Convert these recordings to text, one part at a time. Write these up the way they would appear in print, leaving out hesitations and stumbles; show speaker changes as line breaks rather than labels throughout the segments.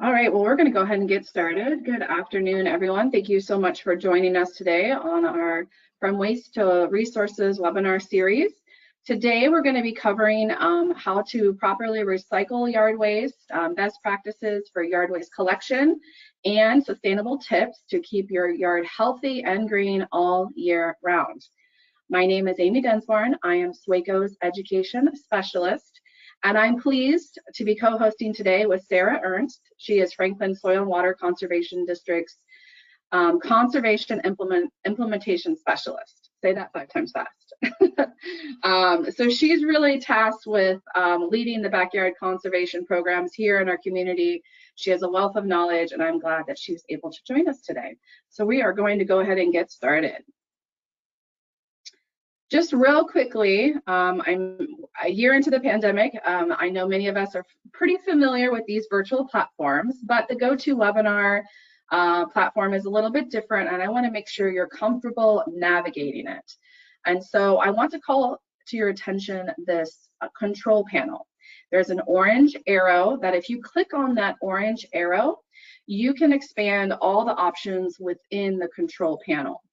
All right, well, we're going to go ahead and get started. Good afternoon, everyone. Thank you so much for joining us today on our From Waste to Resources webinar series. Today, we're going to be covering how to properly recycle yard waste, best practices for yard waste collection, and sustainable tips to keep your yard healthy and green all year round. My name is Amy Densborn. I am SWACO's Education Specialist. And I'm pleased to be co-hosting today with Sarah Ernst. She is Franklin Soil and Water Conservation District's Conservation Implementation Specialist. Say that 5 times fast. So she's really tasked with leading the backyard conservation programs here in our community. She has a wealth of knowledge, and I'm glad that she's able to join us today. So we are going to go ahead and get started. Just real quickly, I'm a year into the pandemic. I know many of us are pretty familiar with these virtual platforms, but the GoTo Webinar platform is a little bit different, and I want to make sure you're comfortable navigating it. And so I want to call to your attention this control panel. There's an orange arrow that if you click on that orange arrow, you can expand all the options within the control panel.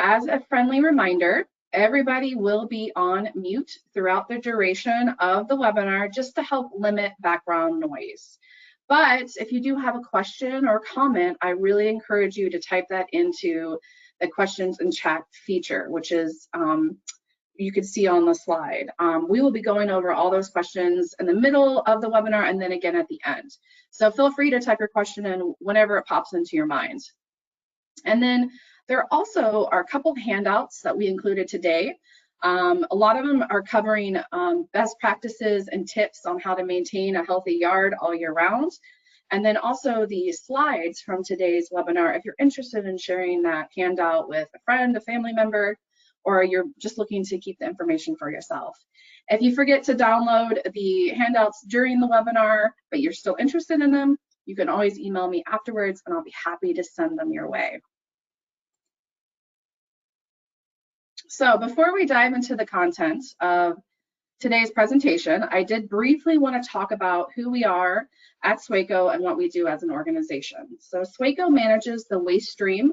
As a friendly reminder, everybody will be on mute throughout the duration of the webinar just to help limit background noise. But if you do have a question or comment, I really encourage you to type that into the questions and chat feature, which is you can see on the slide. We will be going over all those questions in the middle of the webinar and then again at the end. So feel free to type your question in whenever it pops into your mind. And then there also are a couple of handouts that we included today. A lot of them are covering best practices and tips on how to maintain a healthy yard all year round. And then also the slides from today's webinar, if you're interested in sharing that handout with a friend, a family member, or you're just looking to keep the information for yourself. If you forget to download the handouts during the webinar, but you're still interested in them, you can always email me afterwards and I'll be happy to send them your way. So before we dive into the content of today's presentation, I did briefly want to talk about who we are at SWACO and what we do as an organization. So SWACO manages the waste stream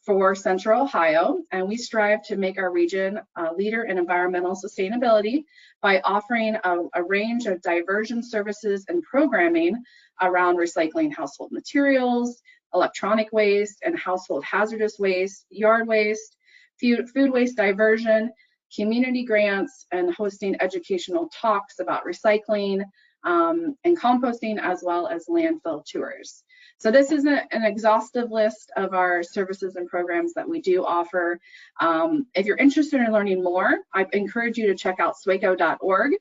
for Central Ohio, and we strive to make our region a leader in environmental sustainability by offering a range of diversion services and programming around recycling household materials, electronic waste and household hazardous waste, yard waste, food waste diversion, community grants, and hosting educational talks about recycling and composting, as well as landfill tours. So this isn't an exhaustive list of our services and programs that we do offer. If you're interested in learning more, I encourage you to check out swaco.org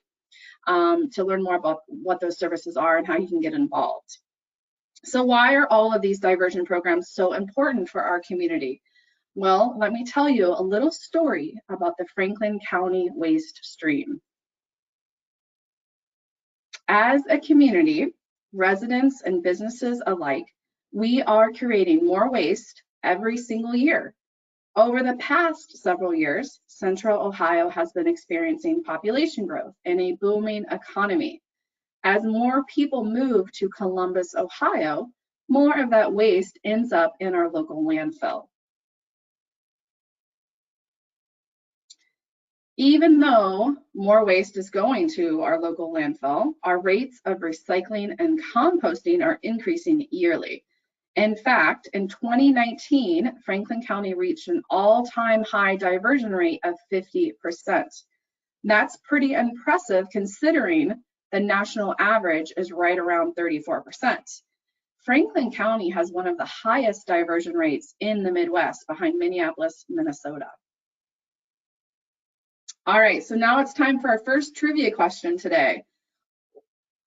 to learn more about what those services are and how you can get involved. So why are all of these diversion programs so important for our community? Well, let me tell you a little story about the Franklin County waste stream. As a community, residents and businesses alike, we are creating more waste every single year. Over the past several years, Central Ohio has been experiencing population growth and a booming economy. As more people move to Columbus, Ohio, more of that waste ends up in our local landfill. Even though more waste is going to our local landfill, our rates of recycling and composting are increasing yearly. In fact, in 2019, Franklin County reached an all-time high diversion rate of 50%. That's pretty impressive considering the national average is right around 34%. Franklin County has one of the highest diversion rates in the Midwest, behind Minneapolis, Minnesota. All right, so now it's time for our first trivia question today.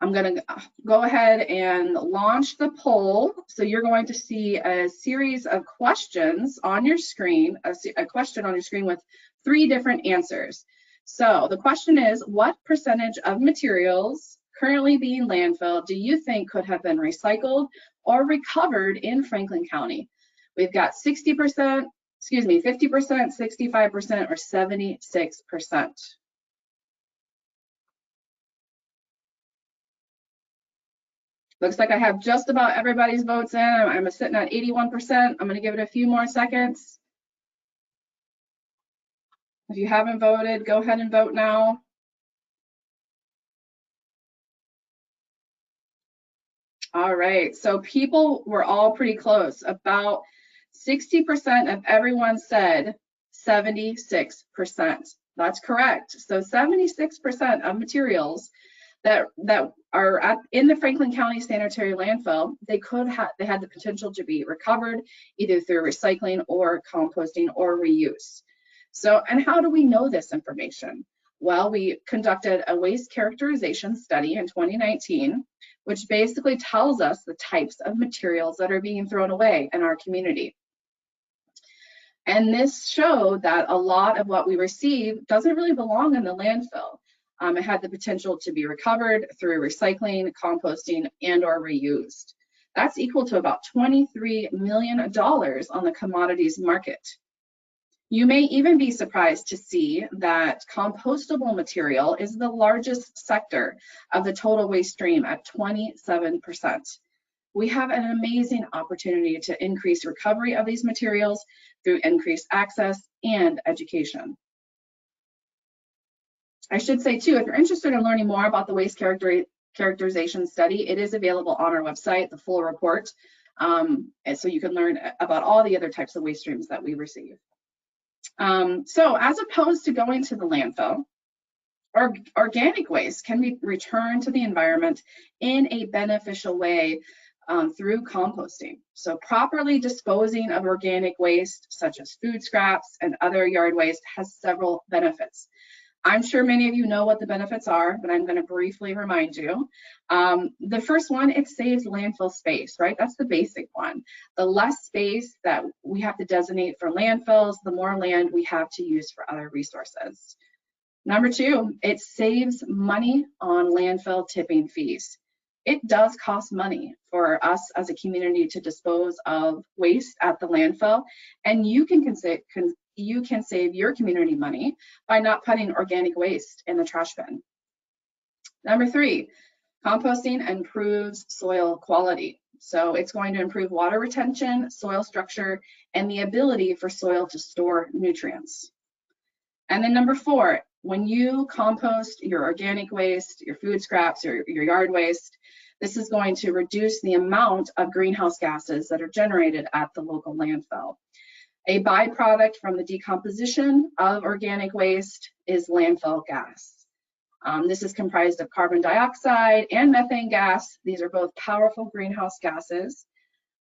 I'm going to go ahead and launch the poll. So you're going to see a series of questions on your screen, a question on your screen with 3 different answers. So the question is, what percentage of materials currently being landfilled do you think could have been recycled or recovered in Franklin County? We've got 50%, 65%, or 76%. Looks like I have just about everybody's votes in. I'm sitting at 81%. I'm going to give it a few more seconds. If you haven't voted, go ahead and vote now. All right, so people were all pretty close. About 60% of everyone said 76%. That's correct. So 76% of materials that are in the Franklin County Sanitary Landfill, they had the potential to be recovered either through recycling or composting or reuse. So, and how do we know this information? Well, we conducted a waste characterization study in 2019, which basically tells us the types of materials that are being thrown away in our community. And this showed that a lot of what we receive doesn't really belong in the landfill. It had the potential to be recovered through recycling, composting, and or reused. That's equal to about $23 million on the commodities market. You may even be surprised to see that compostable material is the largest sector of the total waste stream at 27%. We have an amazing opportunity to increase recovery of these materials through increased access and education. I should say too, if you're interested in learning more about the waste characterization study, it is available on our website, the full report, and so you can learn about all the other types of waste streams that we receive. So as opposed to going to the landfill, organic waste can be returned to the environment in a beneficial way through composting. So properly disposing of organic waste, such as food scraps and other yard waste, has several benefits. I'm sure many of you know what the benefits are, but I'm going to briefly remind you. The first one, it saves landfill space, right? That's the basic one. The less space that we have to designate for landfills, the more land we have to use for other resources. Number two, it saves money on landfill tipping fees. It does cost money for us as a community to dispose of waste at the landfill, and you can save your community money by not putting organic waste in the trash bin. Number three, composting improves soil quality. So it's going to improve water retention, soil structure, and the ability for soil to store nutrients. And then number four, when you compost your organic waste, your food scraps, or your yard waste, this is going to reduce the amount of greenhouse gases that are generated at the local landfill. A byproduct from the decomposition of organic waste is landfill gas. This is comprised of carbon dioxide and methane gas. These are both powerful greenhouse gases.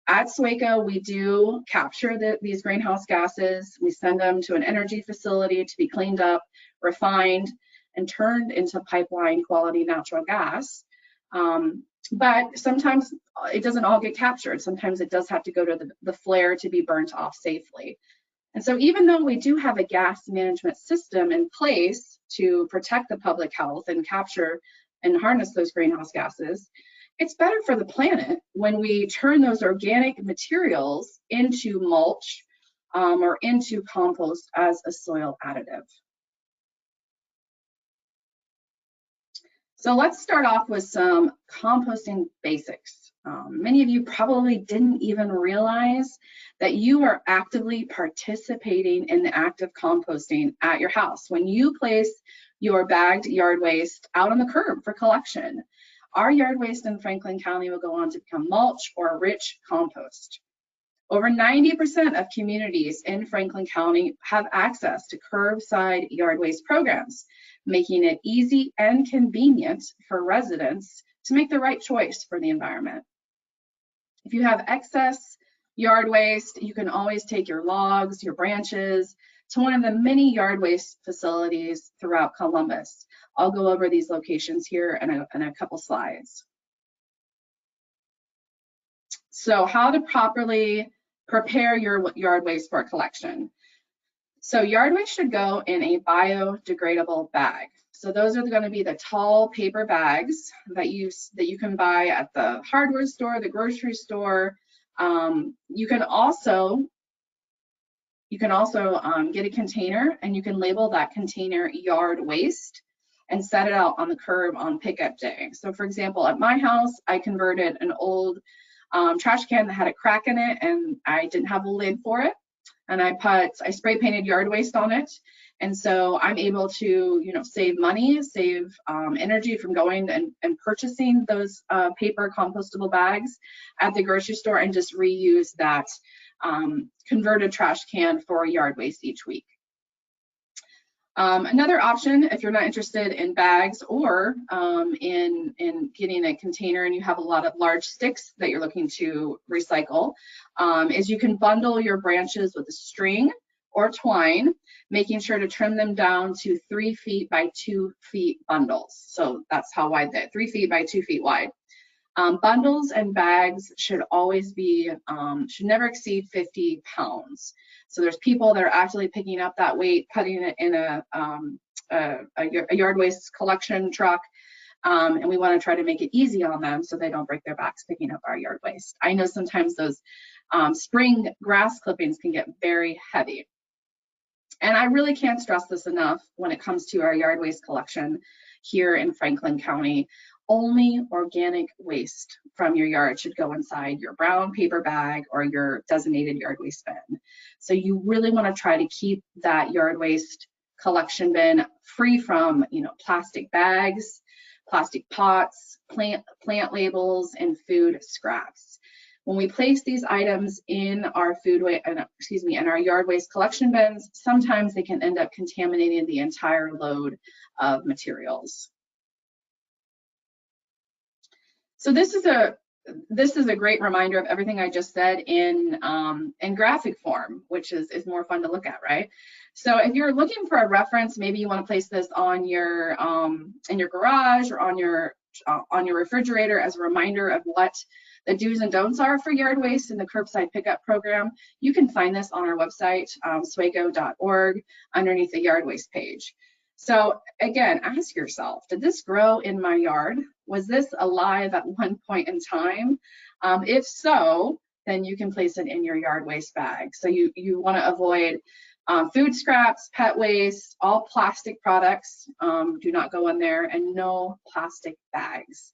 At SWACO, we do capture these greenhouse gases. We send them to an energy facility to be cleaned up, refined, and turned into pipeline quality natural gas. But sometimes it doesn't all get captured. Sometimes it does have to go to the flare to be burnt off safely. And so even though we do have a gas management system in place to protect the public health and capture and harness those greenhouse gases, it's better for the planet when we turn those organic materials into mulch or into compost as a soil additive. So let's start off with some composting basics. Many of you probably didn't even realize that you are actively participating in the act of composting at your house when you place your bagged yard waste out on the curb for collection. Our yard waste in Franklin County will go on to become mulch or rich compost. Over 90% of communities in Franklin County have access to curbside yard waste programs, making it easy and convenient for residents to make the right choice for the environment. If you have excess yard waste, you can always take your logs, your branches, to one of the many yard waste facilities throughout Columbus. I'll go over these locations here in a couple slides. So how to properly prepare your yard waste for collection. So yard waste should go in a biodegradable bag. So those are going to be the tall paper bags that you can buy at the hardware store, the grocery store. You can also get a container, and you can label that container yard waste. and set it out on the curb on pickup day. So for example, at my house, I converted an old trash can that had a crack in it, and I didn't have a lid for it. And I spray painted yard waste on it. And so I'm able to, save money, save energy from going and purchasing those paper compostable bags at the grocery store, and just reuse that converted trash can for yard waste each week. Another option, if you're not interested in bags or in getting a container and you have a lot of large sticks that you're looking to recycle, is you can bundle your branches with a string or twine, making sure to trim them down to 3 feet by 2 feet bundles. So that's how wide that, 3 feet by 2 feet wide. Bundles and bags should always be, should never exceed 50 pounds. So there's people that are actually picking up that weight, putting it in a yard waste collection truck, and we want to try to make it easy on them so they don't break their backs picking up our yard waste. I know sometimes those spring grass clippings can get very heavy. And I really can't stress this enough when it comes to our yard waste collection here in Franklin County. Only organic waste from your yard should go inside your brown paper bag or your designated yard waste bin. So you really want to try to keep that yard waste collection bin free from, plastic bags, plastic pots, plant labels, and food scraps. When we place these items in our in our yard waste collection bins, sometimes they can end up contaminating the entire load of materials. So this is a great reminder of everything I just said in graphic form, which is more fun to look at, right? So if you're looking for a reference, maybe you want to place this on your in your garage or on your refrigerator as a reminder of what the do's and don'ts are for yard waste in the curbside pickup program. You can find this on our website, SWACO.org, underneath the yard waste page. So again, ask yourself, did this grow in my yard? Was this alive at one point in time? If so, then you can place it in your yard waste bag. So you want to avoid food scraps, pet waste, all plastic products do not go in there, and no plastic bags.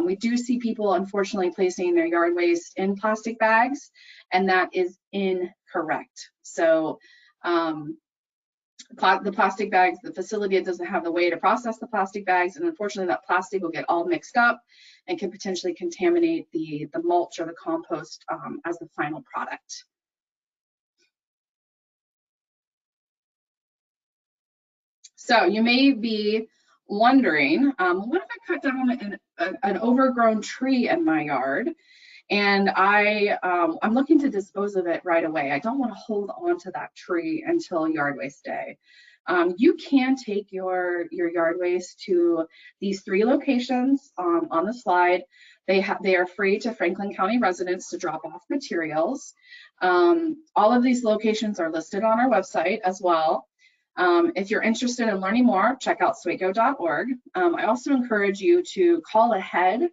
We do see people, unfortunately, placing their yard waste in plastic bags, and that is incorrect. So the plastic bags, the facility doesn't have the way to process the plastic bags, and unfortunately that plastic will get all mixed up and can potentially contaminate the mulch or the compost as the final product. So you may be wondering, what if I cut down an overgrown tree in my yard, and I'm looking to dispose of it right away? I don't want to hold on to that tree until yard waste day. You can take your yard waste to these 3 locations on the slide. They are free to Franklin County residents to drop off materials. All of these locations are listed on our website as well. If you're interested in learning more, check out SWACO.org. I also encourage you to call ahead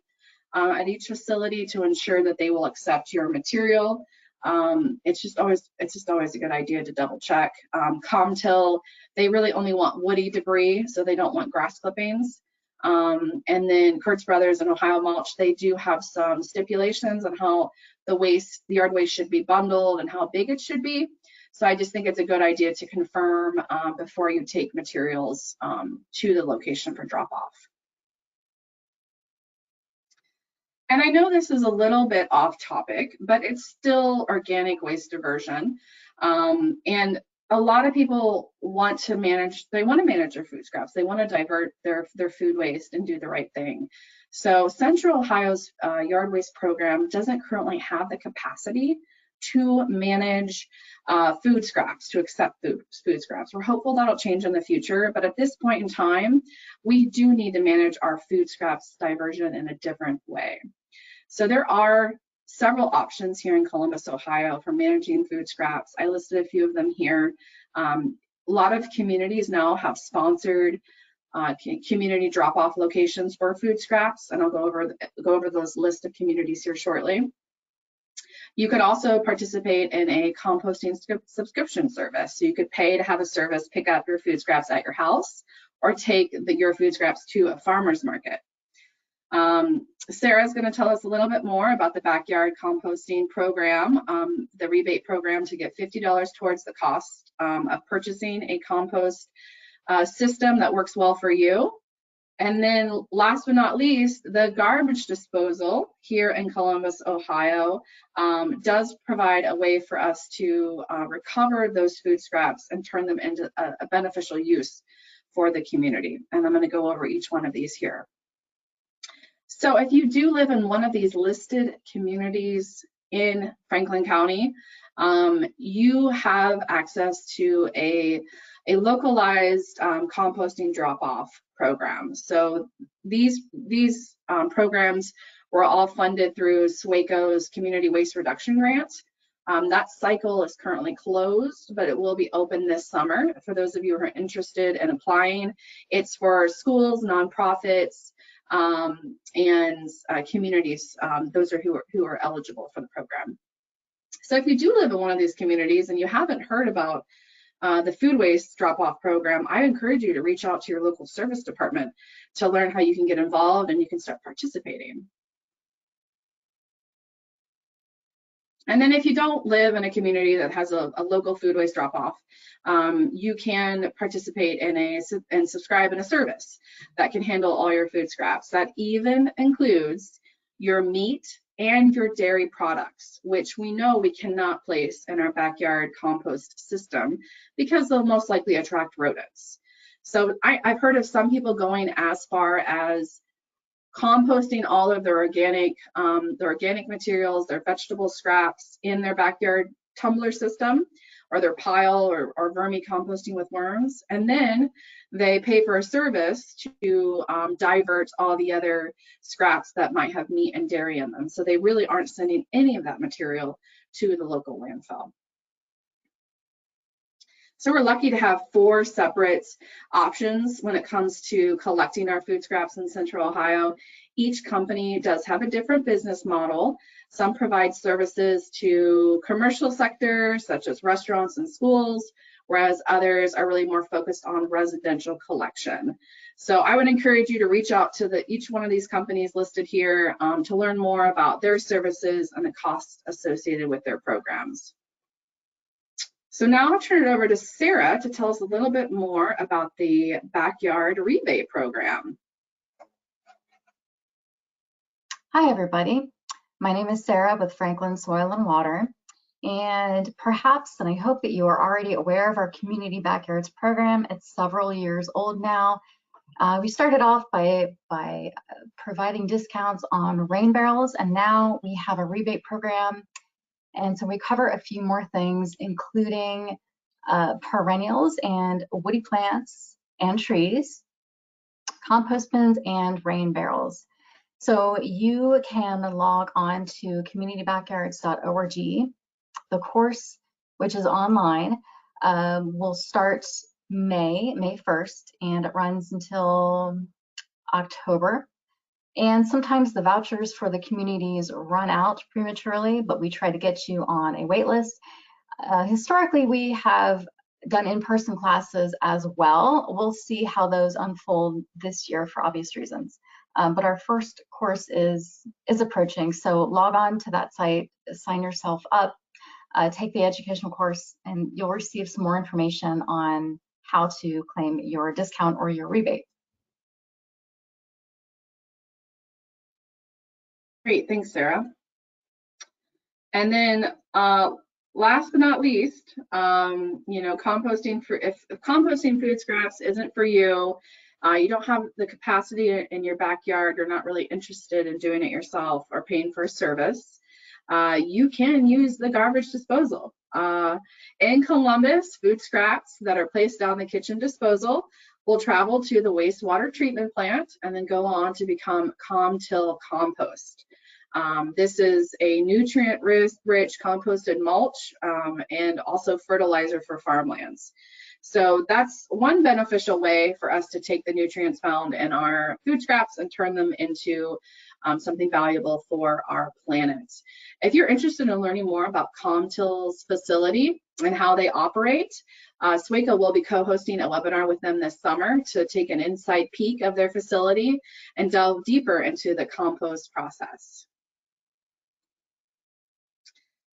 at each facility to ensure that they will accept your material. It's just always a good idea to double check. Comtil, they really only want woody debris, so they don't want grass clippings. And then Kurtz Brothers and Ohio Mulch, they do have some stipulations on how the yard waste should be bundled and how big it should be. So I just think it's a good idea to confirm before you take materials to the location for drop off. And I know this is a little bit off topic, but it's still organic waste diversion. And a lot of people want to manage their food scraps. They want to divert their food waste and do the right thing. So Central Ohio's yard waste program doesn't currently have the capacity to manage food scraps, to accept food scraps. We're hopeful that'll change in the future, but at this point in time, we do need to manage our food scraps diversion in a different way. So there are several options here in Columbus, Ohio for managing food scraps. I listed a few of them here. A lot of communities now have sponsored community drop-off locations for food scraps, and I'll go over those list of communities here shortly. You could also participate in a composting subscription service. So you could pay to have a service pick up your food scraps at your house, or take your food scraps to a farmer's market. Sarah's going to tell us a little bit more about the backyard composting program, the rebate program to get $50 towards the cost of purchasing a compost system that works well for you. And then last but not least, the garbage disposal here in Columbus, Ohio, does provide a way for us to recover those food scraps and turn them into a beneficial use for the community. And I'm going to go over each one of these here. So if you do live in one of these listed communities in Franklin County, you have access to a localized composting drop-off program. So these programs were all funded through SWACO's Community Waste Reduction Grant. That cycle is currently closed, but it will be open this summer for those of you who are interested in applying. It's for schools, nonprofits, and communities. Those are who are eligible for the program. So if you do live in one of these communities and you haven't heard about the food waste drop-off program, I encourage you to reach out to your local service department to learn how you can get involved and you can start participating. And then if you don't live in a community that has a local food waste drop-off, you can participate in and subscribe in a service that can handle all your food scraps. That even includes your meat and your dairy products, which we know we cannot place in our backyard compost system because they'll most likely attract rodents. So I've heard of some people going as far as composting all of their organic materials, their vegetable scraps in their backyard tumbler system or their pile or vermicomposting with worms. And then they pay for a service to divert all the other scraps that might have meat and dairy in them. So they really aren't sending any of that material to the local landfill. So we're lucky to have 4 separate options when it comes to collecting our food scraps in Central Ohio. Each company does have a different business model. Some provide services to commercial sectors, such as restaurants and schools, whereas others are really more focused on residential collection. So I would encourage you to reach out to each one of these companies listed here to learn more about their services and the costs associated with their programs. So now I'll turn it over to Sarah to tell us a little bit more about the backyard rebate program.
Hi, everybody. My name is Sarah with Franklin Soil and Water. And perhaps, and I hope that you are already aware of our Community Backyards program. It's several years old now. We started off by providing discounts on rain barrels, and now we have a rebate program. And so we cover a few more things, including perennials and woody plants and trees, compost bins, and rain barrels. So you can log on to communitybackyards.org. The course, which is online, will start May 1st, and it runs until October. And sometimes the vouchers for the communities run out prematurely, but we try to get you on a wait list. Historically, we have done in-person classes as well. We'll see how those unfold this year for obvious reasons. But our first course is approaching, so log on to that site, sign yourself up, take the educational course, and you'll receive some more information on how to claim your discount or your rebate.
Great, thanks, Sarah. And then last but not least, you know, composting if composting food scraps isn't for you, you don't have the capacity in your backyard, you're not really interested in doing it yourself or paying for a service, you can use the garbage disposal. In Columbus, food scraps that are placed down the kitchen disposal will travel to the wastewater treatment plant and then go on to become ComTill compost. This is a nutrient-rich composted mulch and also fertilizer for farmlands. So that's one beneficial way for us to take the nutrients found in our food scraps and turn them into something valuable for our planet. If you're interested in learning more about ComTill's facility and how they operate, SWACO will be co-hosting a webinar with them this summer to take an inside peek of their facility and delve deeper into the compost process.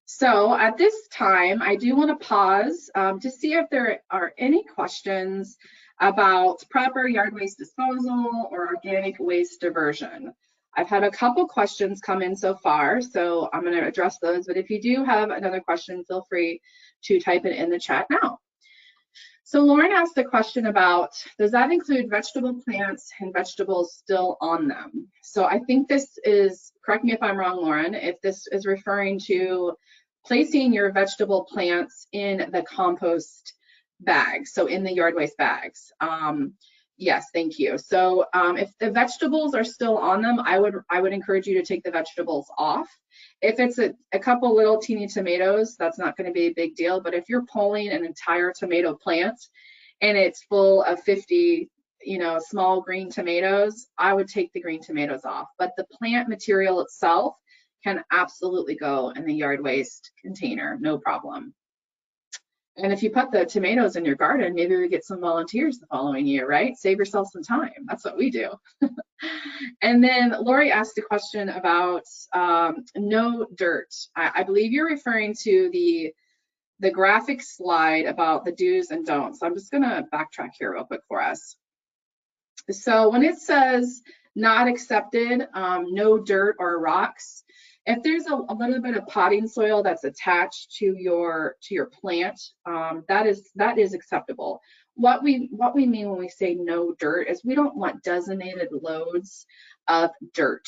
So at this time, I do want to pause to see if there are any questions about proper yard waste disposal or organic waste diversion. I've had a couple questions come in so far, so I'm going to address those. But if you do have another question, feel free to type it in the chat now. So Lauren asked a question about, does that include vegetable plants and vegetables still on them? So I think this is, correct me if I'm wrong, Lauren, if this is referring to placing your vegetable plants in the compost bags, so in the yard waste bags. Yes, thank you. So if the vegetables are still on them, I would encourage you to take the vegetables off. If it's a couple little teeny tomatoes, that's not going to be a big deal. But if you're pulling an entire tomato plant and it's full of 50, small green tomatoes, I would take the green tomatoes off. But the plant material itself can absolutely go in the yard waste container, no problem. And if you put the tomatoes in your garden, maybe we get some volunteers the following year, right? Save yourself some time. That's what we do. And then Lori asked a question about no dirt. I believe you're referring to the graphic slide about the do's and don'ts. I'm just going to backtrack here real quick for us. So when it says not accepted, no dirt or rocks, if there's a little bit of potting soil that's attached to your plant, that is acceptable. What we mean when we say no dirt is we don't want designated loads of dirt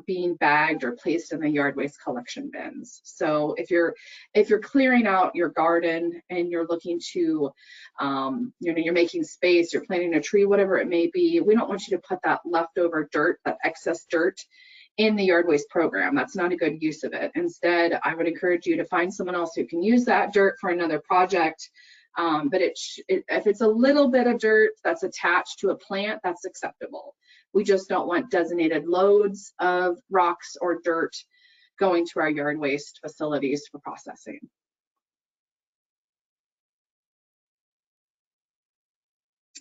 being bagged or placed in the yard waste collection bins. So if you're clearing out your garden and you're looking to, you're making space, you're planting a tree, whatever it may be, we don't want you to put that leftover dirt, that excess dirt, in the yard waste program. That's not a good use of it. Instead, I would encourage you to find someone else who can use that dirt for another project. But if it's a little bit of dirt that's attached to a plant, that's acceptable. We just don't want designated loads of rocks or dirt going to our yard waste facilities for processing.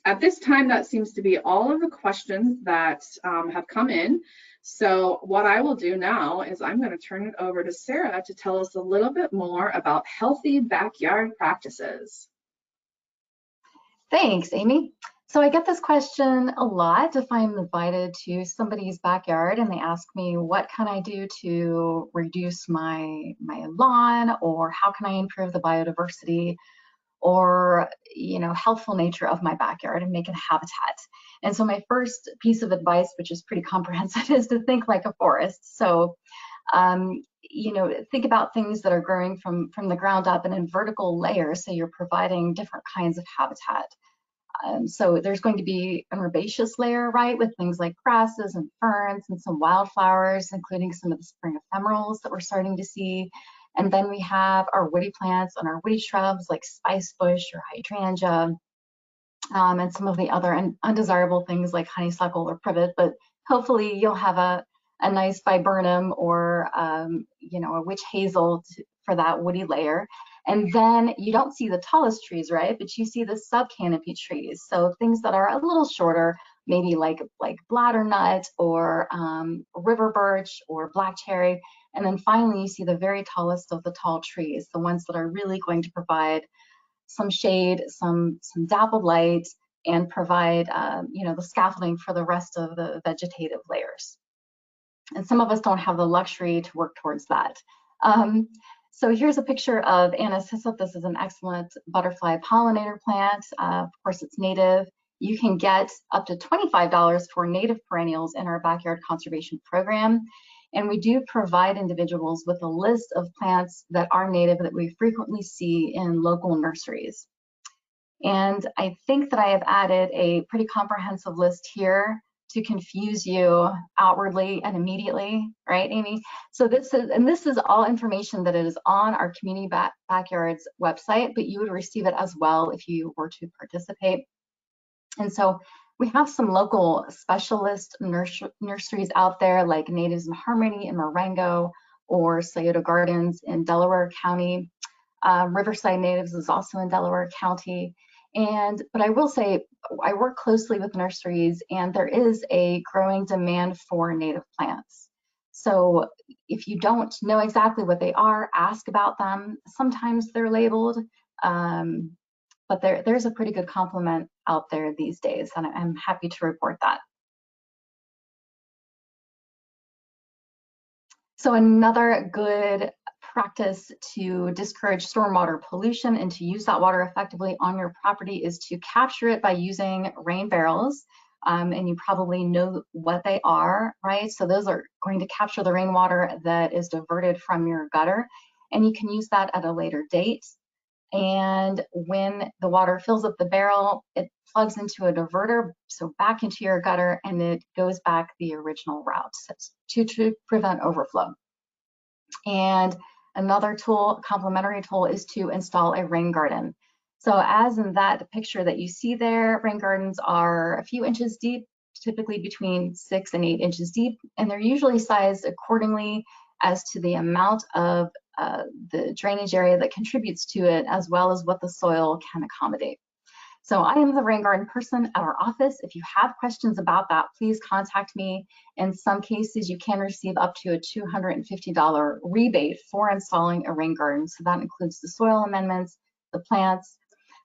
At this time, that seems to be all of the questions that have come in. So what I will do now is I'm going to turn it over to Sarah to tell us a little bit more about healthy backyard practices.
Thanks, Amy. So I get this question a lot if I'm invited to somebody's backyard and they ask me, what can I do to reduce my lawn, or how can I improve the biodiversity or healthful nature of my backyard and make it a habitat. And so my first piece of advice, which is pretty comprehensive, is to think like a forest. So think about things that are growing from the ground up and in vertical layers, so you're providing different kinds of habitat. So there's going to be an herbaceous layer, right, with things like grasses and ferns and some wildflowers, including some of the spring ephemerals that we're starting to see. And then we have our woody plants and our woody shrubs like spice bush or hydrangea, and some of the other undesirable things like honeysuckle or privet. But hopefully you'll have a nice viburnum or a witch hazel for that woody layer. And then you don't see the tallest trees, right? But you see the sub-canopy trees. So things that are a little shorter, maybe like bladdernut or river birch or black cherry. And then finally, you see the very tallest of the tall trees, the ones that are really going to provide some shade, some dappled light, and provide the scaffolding for the rest of the vegetative layers. And some of us don't have the luxury to work towards that. So here's a picture of Anna's hyssop. This is an excellent butterfly pollinator plant. Of course, it's native. You can get up to $25 for native perennials in our backyard conservation program. And we do provide individuals with a list of plants that are native that we frequently see in local nurseries. And I think that I have added a pretty comprehensive list here to confuse you outwardly and immediately, right, Amy? So this is all information that is on our Community Backyards website, but you would receive it as well if you were to participate. And so We have some local specialist nurseries out there like Natives in Harmony in Marengo or Scioto Gardens in Delaware County. Riverside Natives is also in Delaware County. But I will say, I work closely with nurseries, and there is a growing demand for native plants. So if you don't know exactly what they are, ask about them. Sometimes they're labeled, but there's a pretty good complement out there these days, and I'm happy to report that. So another good practice to discourage stormwater pollution and to use that water effectively on your property is to capture it by using rain barrels. And you probably know what they are, right? So those are going to capture the rainwater that is diverted from your gutter, and you can use that at a later date. And when the water fills up the barrel, it plugs into a diverter, so back into your gutter, and it goes back the original route to prevent overflow. And another tool, complementary tool, is to install a rain garden. So as in that picture that you see there, rain gardens are a few inches deep, typically between 6 and 8 inches deep, and they're usually sized accordingly as to the amount of the drainage area that contributes to it, as well as what the soil can accommodate. So I am the rain garden person at our office. If you have questions about that, please contact me. In some cases, you can receive up to a $250 rebate for installing a rain garden. So that includes the soil amendments, the plants.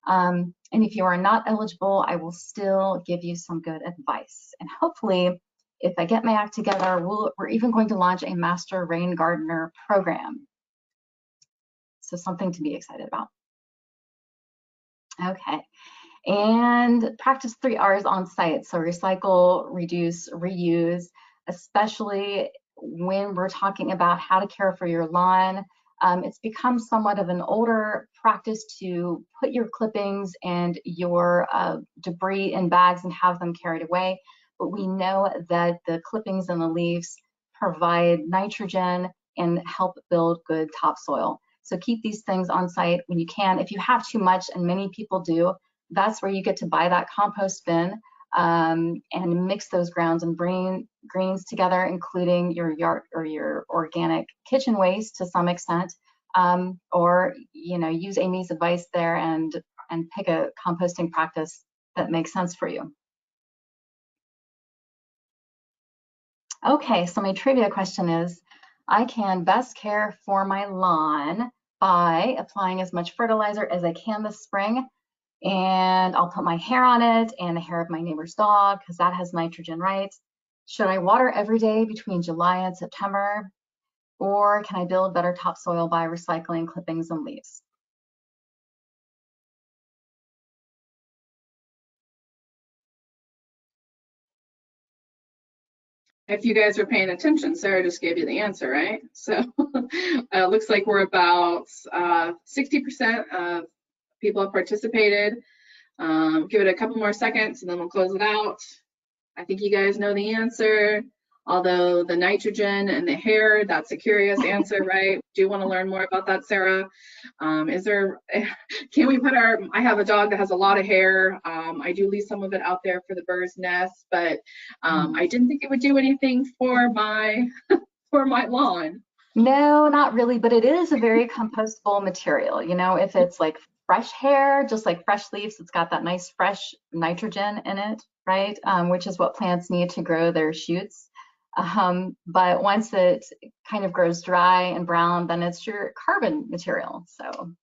And if you are not eligible, I will still give you some good advice. And hopefully, if I get my act together, we're even going to launch a Master Rain Gardener program. So something to be excited about. Okay. And practice 3 R's on site. So recycle, reduce, reuse, especially when we're talking about how to care for your lawn. It's become somewhat of an older practice to put your clippings and your debris in bags and have them carried away. But we know that the clippings and the leaves provide nitrogen and help build good topsoil. So keep these things on site when you can. If you have too much, and many people do, that's where you get to buy that compost bin and mix those grounds and greens together, including your yard or your organic kitchen waste to some extent, or use Amy's advice there and pick a composting practice that makes sense for you. Okay, so my trivia question is, I can best care for my lawn by applying as much fertilizer as I can this spring, and I'll put my hair on it and the hair of my neighbor's dog because that has nitrogen, right? Should I water every day between July and September, or can I build better topsoil by recycling clippings and leaves?
If you guys are paying attention, Sarah just gave you the answer, right? So it looks like we're about 60% of people have participated. Give it a couple more seconds and then we'll close it out. I think you guys know the answer, although the nitrogen and the hair, that's a curious answer, right? Do you want to learn more about that, Sarah? Can we put I have a dog that has a lot of hair. I do leave some of it out there for the bird's nest, but I didn't think it would do anything for my, for my lawn.
No, not really, but it is a very compostable material. If it's like fresh hair, just like fresh leaves, it's got that nice fresh nitrogen in it, right? Which is what plants need to grow their shoots. But once it kind of grows dry and brown, then it's your carbon material.
So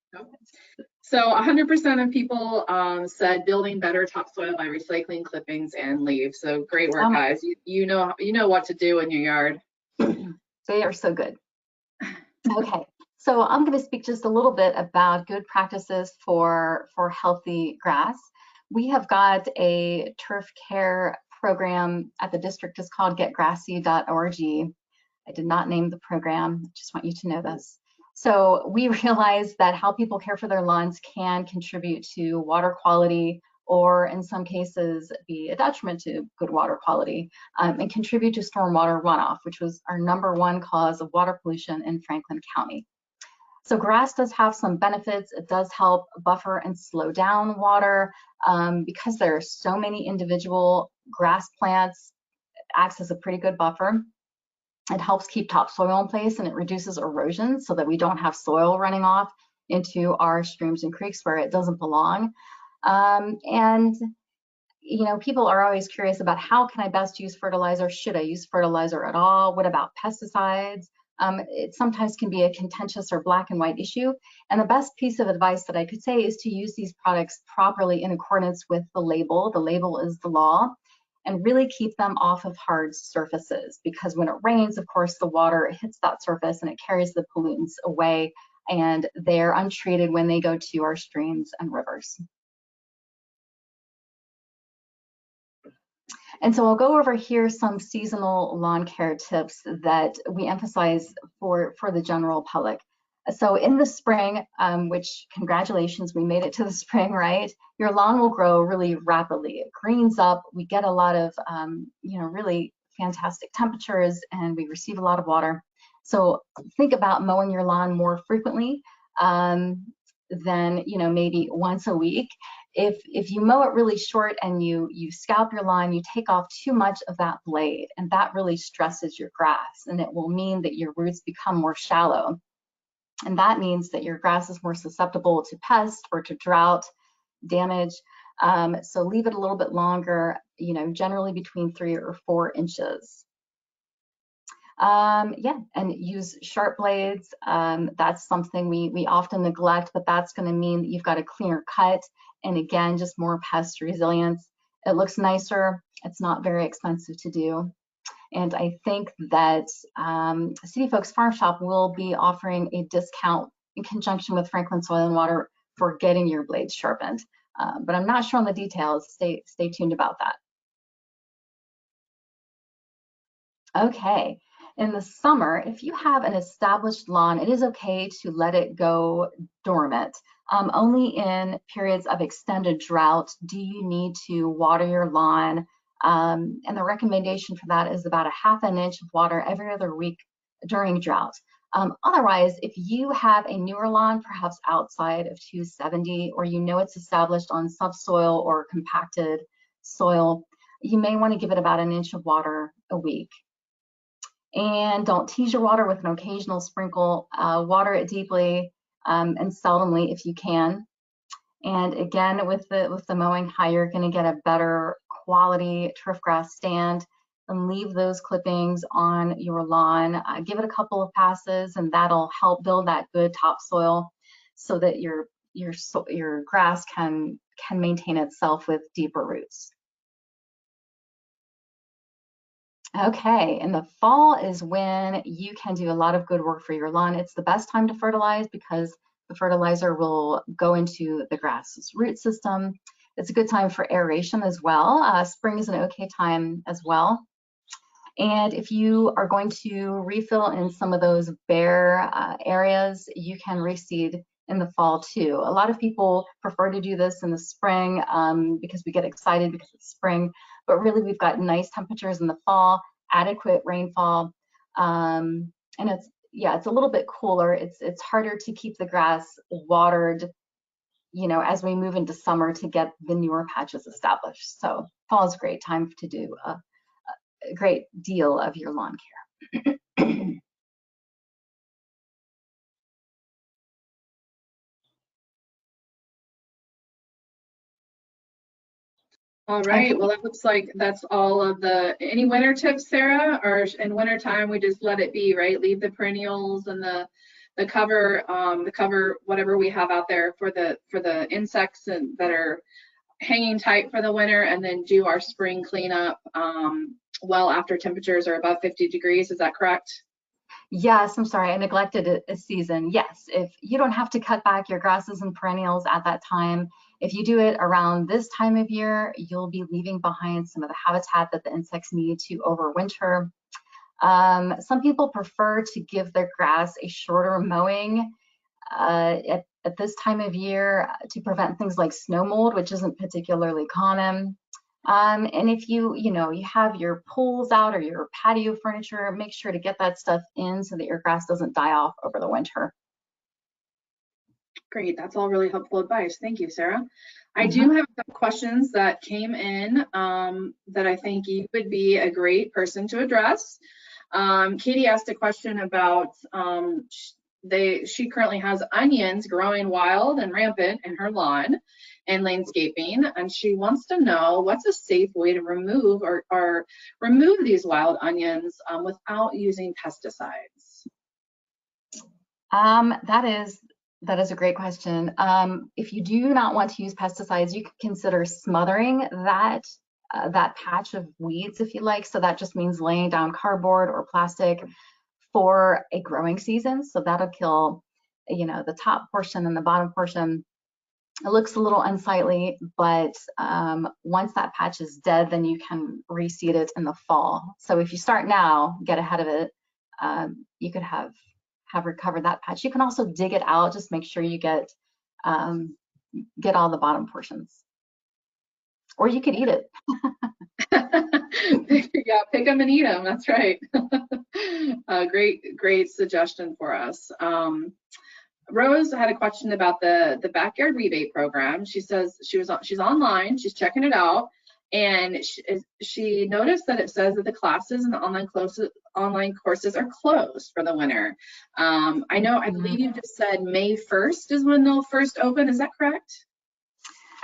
100% of people said building better topsoil by recycling clippings and leaves. So great work, guys. You know what to do in your yard.
They are so good. Okay, so I'm going to speak just a little bit about good practices for healthy grass. We have got a turf care program at the district. It's called getgrassy.org. I did not name the program, just want you to know this. So we realize that how people care for their lawns can contribute to water quality, or in some cases be a detriment to good water quality, and contribute to stormwater runoff, which was our #1 cause of water pollution in Franklin County. So grass does have some benefits. It does help buffer and slow down water because there are so many individual grass plants. It acts as a pretty good buffer. It helps keep topsoil in place, and it reduces erosion so that we don't have soil running off into our streams and creeks where it doesn't belong. And you know, people are always curious about how can I best use fertilizer? Should I use fertilizer at all? What about pesticides? It sometimes can be a contentious or black and white issue. And the best piece of advice that I could say is to use these products properly in accordance with the label. The label is the law. And really keep them off of hard surfaces, because when it rains, of course, the water hits that surface and it carries the pollutants away, and they're untreated when they go to our streams and rivers. And so I'll go over here some seasonal lawn care tips that we emphasize for the general public. So in the spring, which congratulations, we made it to the spring, right? Your lawn will grow really rapidly. It greens up. We get a lot of, you know, really fantastic temperatures, and we receive a lot of water. So think about mowing your lawn more frequently than, you know, maybe once a week. If you mow it really short and you scalp your lawn, you take off too much of that blade, and that really stresses your grass, and it will mean that your roots become more shallow. And that means that your grass is more susceptible to pests or to drought damage. So leave it a little bit longer, you know, generally between 3 or 4 inches. Yeah, and use sharp blades. That's something we often neglect, but that's going to mean that you've got a cleaner cut, and again, just more pest resilience. It looks nicer. It's not very expensive to do. And I think that City Folks Farm Shop will be offering a discount in conjunction with Franklin Soil and Water for getting your blades sharpened. But I'm not sure on the details. Stay tuned about that. Okay, in the summer, if you have an established lawn, it is okay to let it go dormant. Only in periods of extended drought do you need to water your lawn. And the recommendation for that is about 1/2 inch of water every other week during drought. Otherwise, if you have a newer lawn, perhaps outside of 270, or you know it's established on subsoil or compacted soil, you may want to give it about 1 inch of water a week. And don't tease your water with an occasional sprinkle. Water it deeply and seldomly if you can. And again, with the mowing, how you're going to get a better quality turf grass stand, and leave those clippings on your lawn. Give it a couple of passes, and that'll help build that good topsoil so that your grass can maintain itself with deeper roots. Okay, in the fall is when you can do a lot of good work for your lawn. It's the best time to fertilize because the fertilizer will go into the grass's root system. It's a good time for aeration as well. Spring is an okay time as well. And if you are going to refill in some of those bare areas, you can reseed in the fall too. A lot of people prefer to do this in the spring because we get excited because it's spring, but really we've got nice temperatures in the fall, adequate rainfall, and it's a little bit cooler. It's harder to keep the grass watered, you know, as we move into summer to get the newer patches established. So fall is a great time to do a great deal of your lawn care.
All right, well, that looks like that's all of any winter tips, Sarah? Or in winter time, we just let it be, right? Leave the perennials and the cover, whatever we have out there for the insects that are hanging tight for the winter, and then do our spring cleanup well after temperatures are above 50 degrees. Is that correct?
Yes, I'm sorry, I neglected a season. Yes, if you don't have to cut back your grasses and perennials at that time, if you do it around this time of year, you'll be leaving behind some of the habitat that the insects need to overwinter. Some people prefer to give their grass a shorter mowing at this time of year to prevent things like snow mold, which isn't particularly common. And if you have your poles out or your patio furniture, make sure to get that stuff in so that your grass doesn't die off over the winter.
Great, that's all really helpful advice. Thank you, Sarah. I do have some questions that came in that I think you would be a great person to address. Katie asked a question about she currently has onions growing wild and rampant in her lawn and landscaping, and she wants to know what's a safe way to remove or remove these wild onions without using pesticides.
That is a great question. If you do not want to use pesticides, you could consider smothering that patch of weeds, if you like. So that just means laying down cardboard or plastic for a growing season. So that'll kill, the top portion and the bottom portion. It looks a little unsightly, but once that patch is dead, then you can reseed it in the fall. So if you start now, get ahead of it, you could have recovered that patch. You can also dig it out, just make sure you get all the bottom portions. Or you could eat it.
Yeah, pick them and eat them. That's right. Great suggestion for us. Rose had a question about the backyard rebate program. She says she's online, she's checking it out, and she noticed that it says that the classes and the online courses are closed for the winter. I believe you just said May 1st is when they'll first open. Is that correct?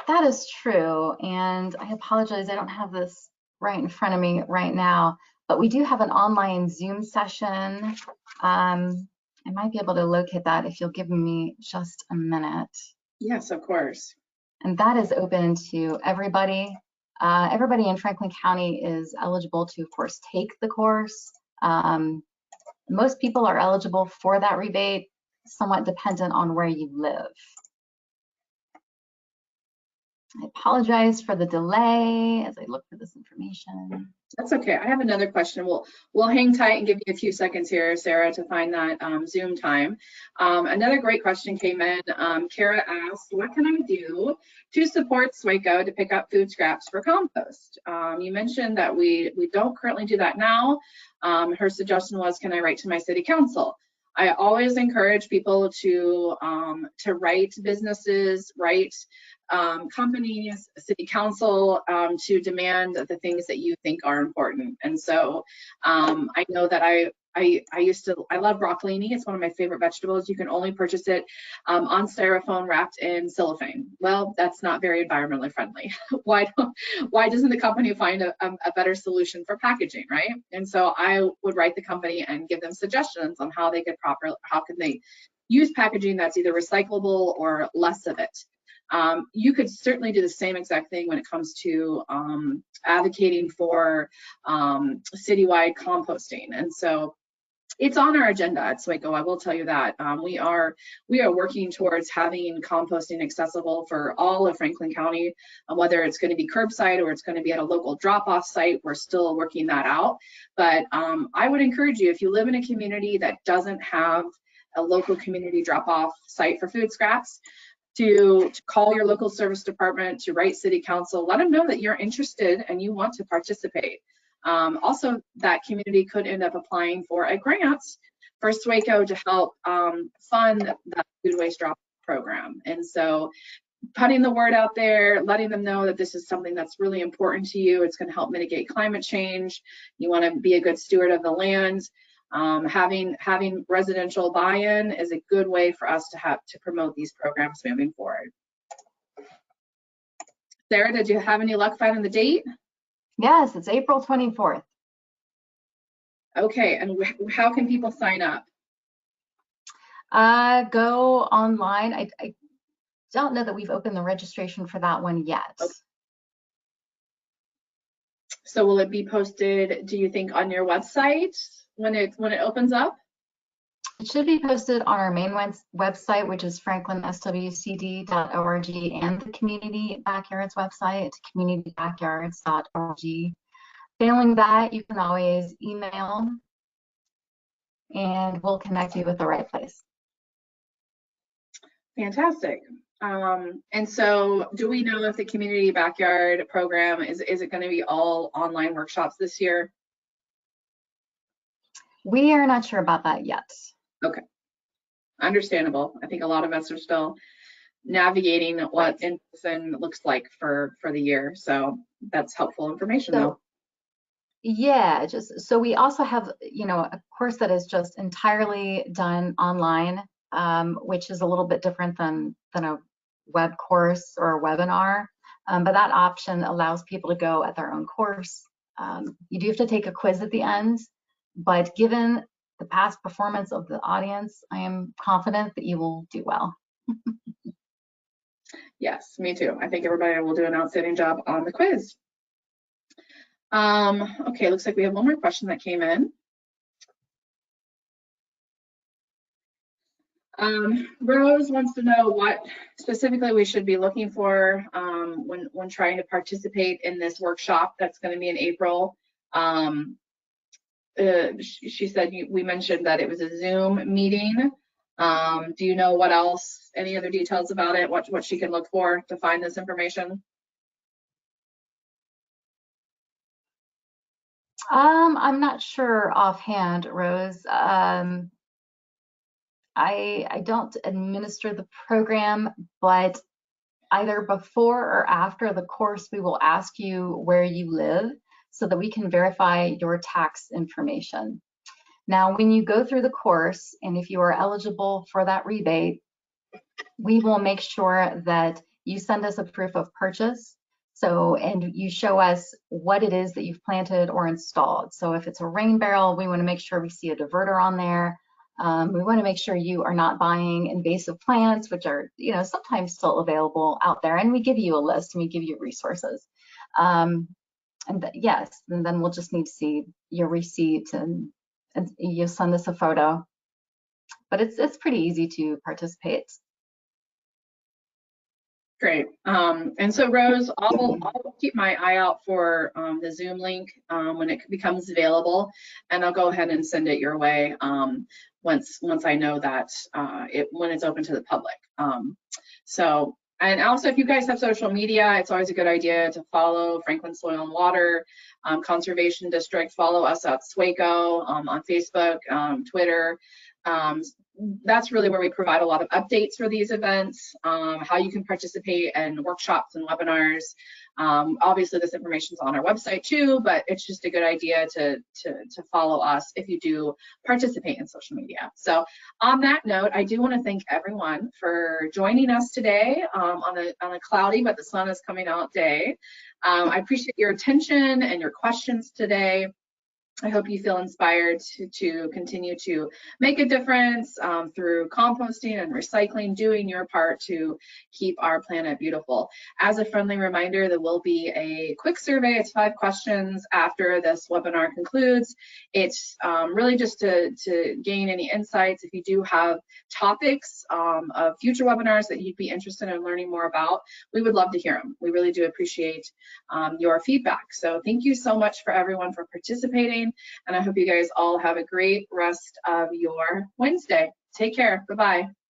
That is true, and I apologize, I don't have this right in front of me right now, but we do have an online Zoom session. I might be able to locate that if you'll give me just a minute.
Yes, of course.
And that is open to everybody. Everybody in Franklin County is eligible to, of course, take the course. Most people are eligible for that rebate, somewhat dependent on where you live. I apologize for the delay as I look for this information.
That's okay. I have another question. We'll hang tight and give you a few seconds here, Sarah, to find that Zoom time. Another great question came in. Kara asked, what can I do to support SWACO to pick up food scraps for compost? You mentioned that we don't currently do that now. Her suggestion was, can I write to my city council? I always encourage people to write businesses, write companies, city council, to demand the things that you think are important. And so I know that I love broccolini. It's one of my favorite vegetables. You can only purchase it on styrofoam wrapped in cellophane. Well, that's not very environmentally friendly. Why doesn't the company find a better solution for packaging, right? And so I would write the company and give them suggestions on how they could use packaging that's either recyclable or less of it. You could certainly do the same exact thing when it comes to advocating for citywide composting. And so it's on our agenda at SWACO, I will tell you that. We are working towards having composting accessible for all of Franklin County, whether it's going to be curbside or it's going to be at a local drop-off site. We're still working that out. But I would encourage you, if you live in a community that doesn't have a local community drop-off site for food scraps, to call your local service department, to write city council, let them know that you're interested and you want to participate. Also, that community could end up applying for a grant for SWACO to help fund that food waste drop program. And so putting the word out there, letting them know that this is something that's really important to you. It's going to help mitigate climate change. You want to be a good steward of the land. Having residential buy-in is a good way for us to promote these programs moving forward. Sarah, did you have any luck finding the date?
Yes, it's April 24th.
Okay, and how can people sign up?
Go online. I don't know that we've opened the registration for that one yet. Okay.
So will it be posted, do you think, on your website when it opens up?
It should be posted on our main website, which is franklinswcd.org, and the Community Backyards website, communitybackyards.org. Failing that, you can always email and we'll connect you with the right place.
Fantastic. And so do we know if the Community Backyard program, is it going to be all online workshops this year?
We are not sure about that yet.
Okay. understandable. I think a lot of us are still navigating what in-person looks like for the year. So that's helpful information though.
Yeah, just so we also have, a course that is just entirely done online, which is a little bit different than a web course or a webinar. But that option allows people to go at their own course. You do have to take a quiz at the end, but given the past performance of the audience, I am confident that you will do well.
Yes, me too. I think everybody will do an outstanding job on the quiz. Okay, looks like we have one more question that came in. Rose wants to know what specifically we should be looking for when trying to participate in this workshop that's going to be in April. She said we mentioned that it was a Zoom meeting. Do you know what else, any other details about it, what she can look for to find this information?
I'm not sure offhand, Rose. I don't administer the program, but either before or after the course, we will ask you where you live so that we can verify your tax information. Now, when you go through the course, and if you are eligible for that rebate, we will make sure that you send us a proof of purchase. So, and you show us what it is that you've planted or installed. So if it's a rain barrel, we want to make sure we see a diverter on there. We want to make sure you are not buying invasive plants, which are, sometimes still available out there. And we give you a list and we give you resources. Yes, and then we'll just need to see your receipt and you send us a photo. But it's pretty easy to participate.
Great. And so Rose, I'll keep my eye out for the Zoom link when it becomes available, and I'll go ahead and send it your way once I know that when it's open to the public. And also, if you guys have social media, it's always a good idea to follow Franklin Soil and Water Conservation District. Follow us at SWACO on Facebook, Twitter. That's really where we provide a lot of updates for these events, how you can participate in workshops and webinars. Obviously, this information is on our website too, but it's just a good idea to follow us if you do participate in social media. So on that note, I do want to thank everyone for joining us today on a cloudy but the sun is coming out day. I appreciate your attention and your questions today. I hope you feel inspired to continue to make a difference through composting and recycling, doing your part to keep our planet beautiful. As a friendly reminder, there will be a quick survey. It's 5 questions after this webinar concludes. It's really just to gain any insights. If you do have topics of future webinars that you'd be interested in learning more about, we would love to hear them. We really do appreciate your feedback. So thank you so much for everyone for participating. And I hope you guys all have a great rest of your Wednesday. Take care. Bye-bye.